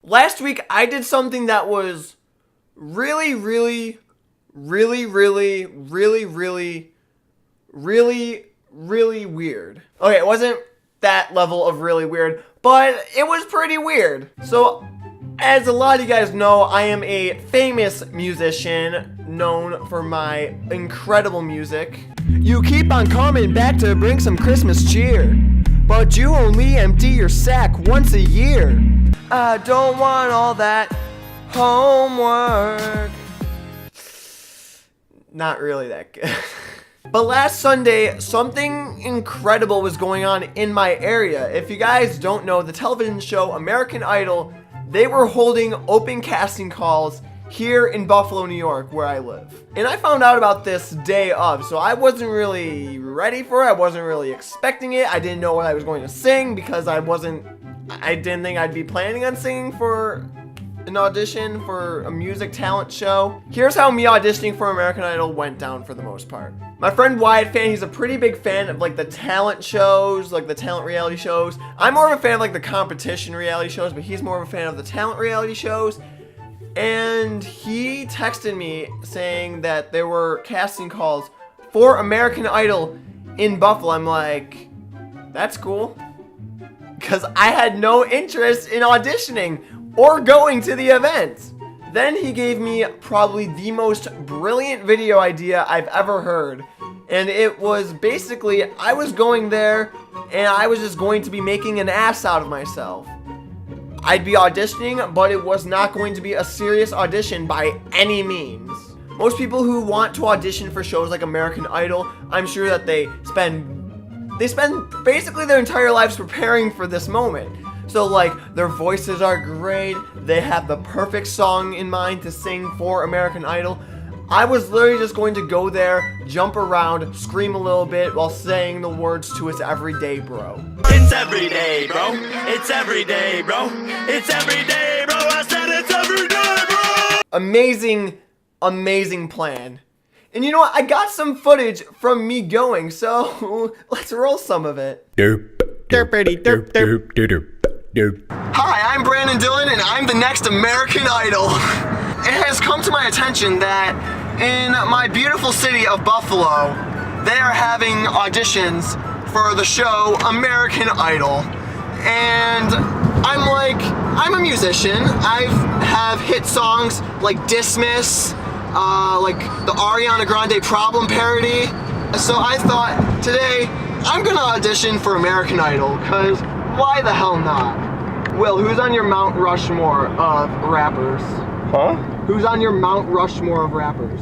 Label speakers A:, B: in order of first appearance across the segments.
A: Last week, I did something that was really weird. Okay, it wasn't that level of really weird, but it was pretty weird. So, as a lot of you guys know, I am a famous musician known for my incredible music. You keep on coming back to bring some Christmas cheer, but you only empty your sack once a year. I don't want all that homework. Not really that good. But last Sunday, something incredible was going on in my area. If you guys don't know, the television show American Idol, they were holding open casting calls here in Buffalo, New York, where I live. And I found out about this day of, so I wasn't really ready for it. I wasn't really expecting it. I didn't know what I was going to sing because I didn't think I'd be planning on singing for an audition for a music talent show. Here's how me auditioning for American Idol went down for the most part. My friend Wyatt Fan, he's a pretty big fan of like the talent shows, like the talent reality shows. I'm more of a fan of like the competition reality shows, but he's more of a fan of the talent reality shows. And he texted me saying that there were casting calls for American Idol in Buffalo. I'm like, that's cool. Because I had no interest in auditioning or going to the event. Then he gave me probably the most brilliant video idea I've ever heard. And it was basically, I was going there and I was just going to be making an ass out of myself. I'd be auditioning, but it was not going to be a serious audition by any means. Most people who want to audition for shows like American Idol, I'm sure that they spend basically their entire lives preparing for this moment. So like, their voices are great, they have the perfect song in mind to sing for American Idol. I was literally just going to go there, jump around, scream a little bit while saying the words to It's Everyday Bro.
B: It's everyday, bro. It's everyday, bro. It's everyday, bro. I said it's everyday, bro.
A: Amazing plan. And you know what? I got some footage from me going, so let's roll some of it. Hi, I'm Brandon Dillon, and I'm the next American Idol. It has come to my attention that in my beautiful city of Buffalo, they are having auditions for the show American Idol. And I'm like, I'm a musician. I have hit songs like Dismiss, like the Ariana Grande Problem parody. So I thought today I'm gonna audition for American Idol, cause why the hell not? Will, who's on your Mount Rushmore of rappers?
C: Huh?
A: Who's on your Mount Rushmore of rappers?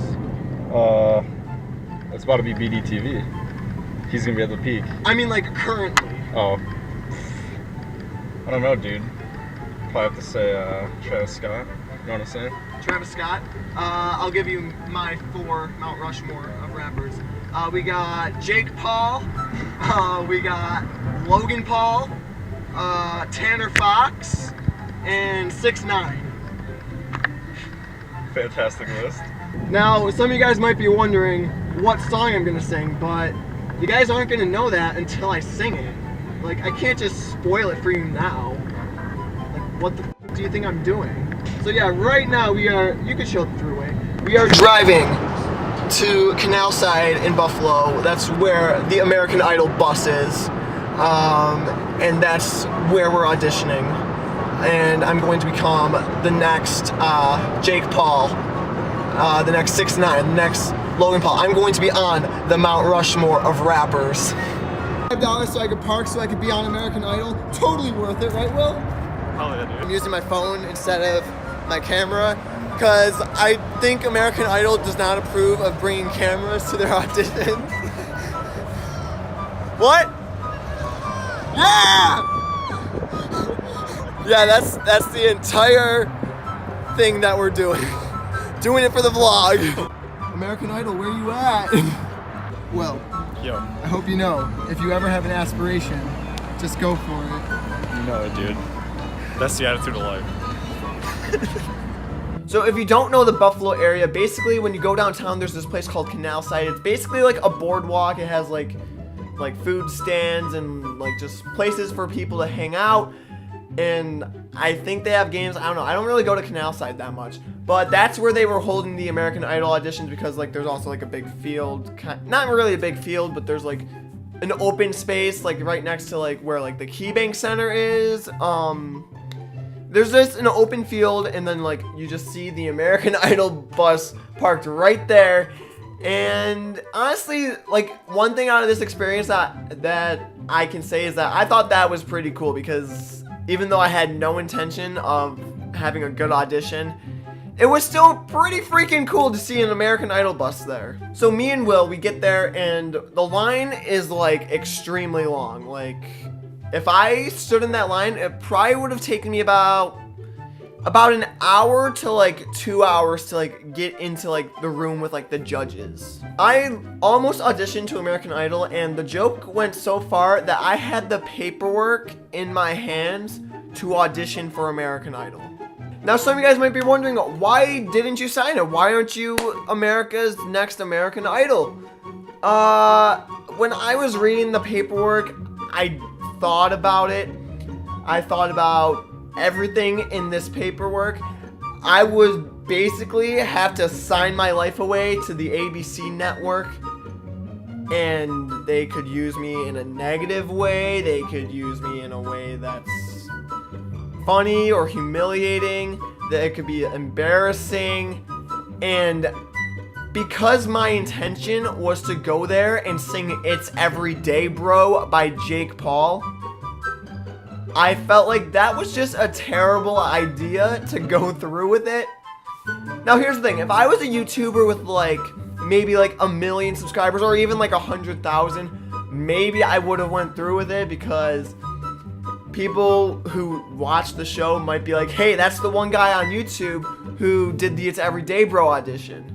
C: It's about to be BDTV. He's gonna be at the peak.
A: I mean, like, currently.
C: Oh. I don't know, dude. Probably have to say, Travis Scott. You know what I'm saying?
A: Travis Scott. I'll give you my 4 Mount Rushmore of rappers. We got Jake Paul. We got Logan Paul. Tanner Fox. And 6ix9ine.
C: Fantastic list.
A: Now, some of you guys might be wondering what song I'm gonna sing, but you guys aren't gonna know that until I sing it. Like, I can't just spoil it for you now. Like, what the f do you think I'm doing? So yeah, right now you can show the throughway. We are driving to Canal Side in Buffalo. That's where the American Idol bus is. And that's where we're auditioning. And I'm going to become the next Jake Paul, the next 6ix9ine, the next Logan Paul. I'm going to be on the Mount Rushmore of rappers. $5 so I could park so I could be on American Idol. Totally worth it, right, Will?
C: Oh yeah, dude.
A: I'm using my phone instead of my camera because I think American Idol does not approve of bringing cameras to their auditions. What? Yeah! Yeah, that's the entire thing that we're doing. Doing it for the vlog. American Idol, where you at? Well,
C: Yo.
A: I hope you know, if you ever have an aspiration, just go for it.
C: You know it, dude. That's the attitude of life.
A: So if you don't know the Buffalo area, basically when you go downtown, there's this place called Canal Side. It's basically like a boardwalk. It has like food stands and like just places for people to hang out. And I think they have games. I don't know. I don't really go to Canal Side that much, but that's where they were holding the American Idol auditions, because like there's also like a big field, not really a big field, but there's like an open space like right next to like where like the KeyBank Center is. There's just an open field, and then like you just see the American Idol bus parked right there. And honestly, like one thing out of this experience that I can say is that I thought that was pretty cool, because even though I had no intention of having a good audition, it was still pretty freaking cool to see an American Idol bus there. So me and Will, we get there, and the line is like extremely long. Like if I stood in that line, it probably would have taken me about an hour to like 2 hours to like get into like the room with like the judges. I almost auditioned to American Idol, and the joke went so far that I had the paperwork in my hands to audition for American Idol. Now some of you guys might be wondering, why didn't you sign it? Why aren't you America's Next American Idol? When I was reading the paperwork, I thought about it. I thought about everything in this paperwork. I would basically have to sign my life away to the ABC network, and they could use me in a negative way. They could use me in a way that's funny or humiliating, that it could be embarrassing. And because my intention was to go there and sing It's Everyday Bro by Jake Paul, I felt like that was just a terrible idea to go through with it. Now here's the thing, if I was a YouTuber with like maybe like 1 million subscribers, or even like 100,000, maybe I would have went through with it, because people who watch the show might be like, hey, that's the one guy on YouTube who did the It's Everyday Bro audition.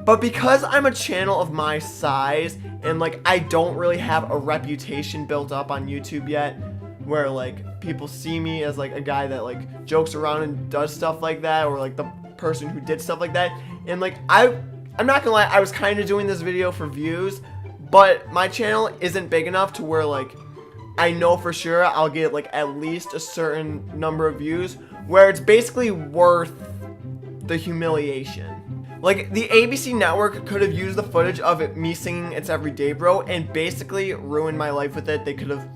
A: But because I'm a channel of my size, and like I don't really have a reputation built up on YouTube yet, where like people see me as like a guy that like jokes around and does stuff like that, or like the person who did stuff like that, and like I'm not gonna lie, I was kind of doing this video for views, but my channel isn't big enough to where like I know for sure I'll get like at least a certain number of views where it's basically worth the humiliation. Like the ABC network could have used the footage of me singing It's Everyday Bro and basically ruined my life with it. They could have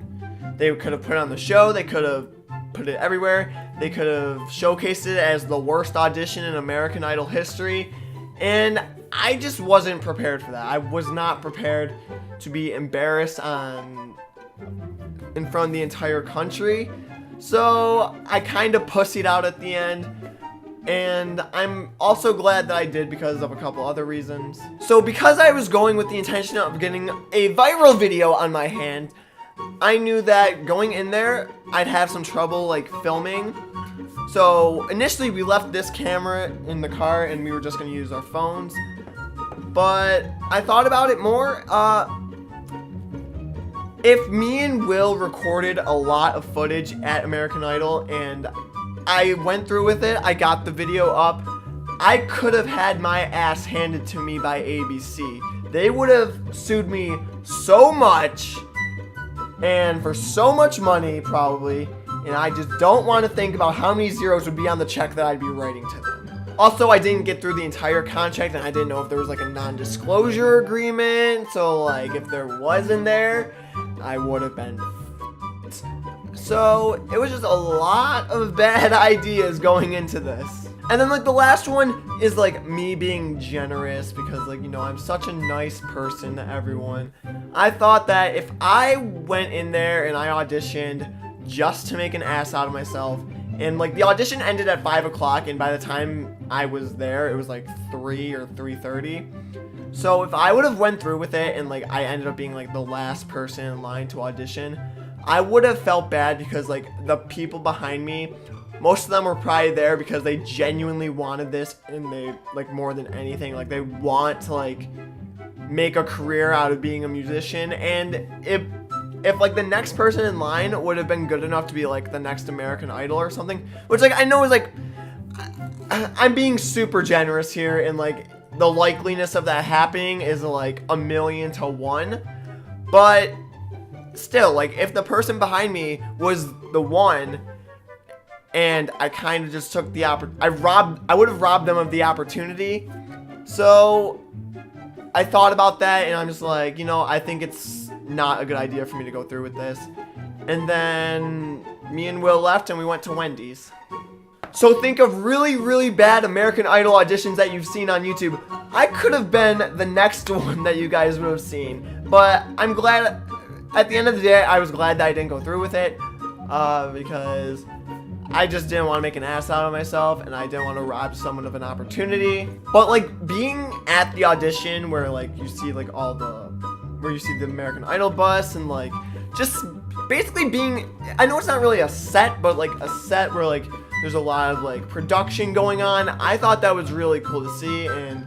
A: put it on the show, they could have put it everywhere, they could have showcased it as the worst audition in American Idol history, and I just wasn't prepared for that. I was not prepared to be embarrassed in front of the entire country, so I kind of pussied out at the end. And I'm also glad that I did because of a couple other reasons. So because I was going with the intention of getting a viral video on my hand, I knew that going in there, I'd have some trouble like filming. So initially we left this camera in the car and we were just gonna use our phones. But I thought about it more. If me and Will recorded a lot of footage at American Idol and I went through with it, I got the video up, I could have had my ass handed to me by ABC. They would have sued me so much, and for so much money probably, and I just don't want to think about how many zeros would be on the check that I'd be writing to them. Also, I didn't get through the entire contract, and I didn't know if there was like a non-disclosure agreement, so like if there wasn't there, I would have been f***ed. So it was just a lot of bad ideas going into this. And then like the last one is like me being generous, because like, you know, I'm such a nice person to everyone. I thought that if I went in there and I auditioned just to make an ass out of myself, and like the audition ended at 5 o'clock, and by the time I was there it was like 3 or 3:30. So if I would have went through with it and like I ended up being like the last person in line to audition, I would have felt bad, because like the people behind me, most of them were probably there because they genuinely wanted this, and they like more than anything, like they want to like make a career out of being a musician. And if like the next person in line would have been good enough to be like the next American Idol or something, which like I know is like, I'm being super generous here, and like the likeliness of that happening is like 1,000,000 to 1, but still, like if the person behind me was the one and I kind of just took the I would have robbed them of the opportunity. So I thought about that, and I'm just like, you know, I think it's not a good idea for me to go through with this. And then me and Will left, and we went to Wendy's. So think of really, really bad American Idol auditions that you've seen on YouTube. I could have been the next one that you guys would have seen. But I'm glad, at the end of the day, I was glad that I didn't go through with it. Because I just didn't want to make an ass out of myself, and I didn't want to rob someone of an opportunity. But like being at the audition where like you see like where you see the American Idol bus, and like just basically being, I know it's not really a set, but like a set where like there's a lot of like production going on. I thought that was really cool to see, and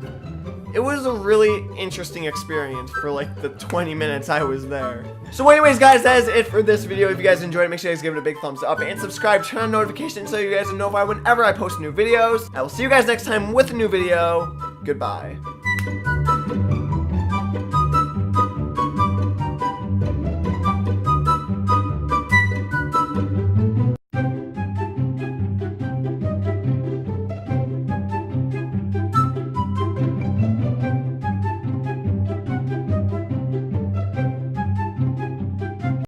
A: it was a really interesting experience for like the 20 minutes I was there. So anyways, guys, that is it for this video. If you guys enjoyed it, make sure you guys give it a big thumbs up and subscribe, turn on notifications so you guys are notified whenever I post new videos. I will see you guys next time with a new video. Goodbye.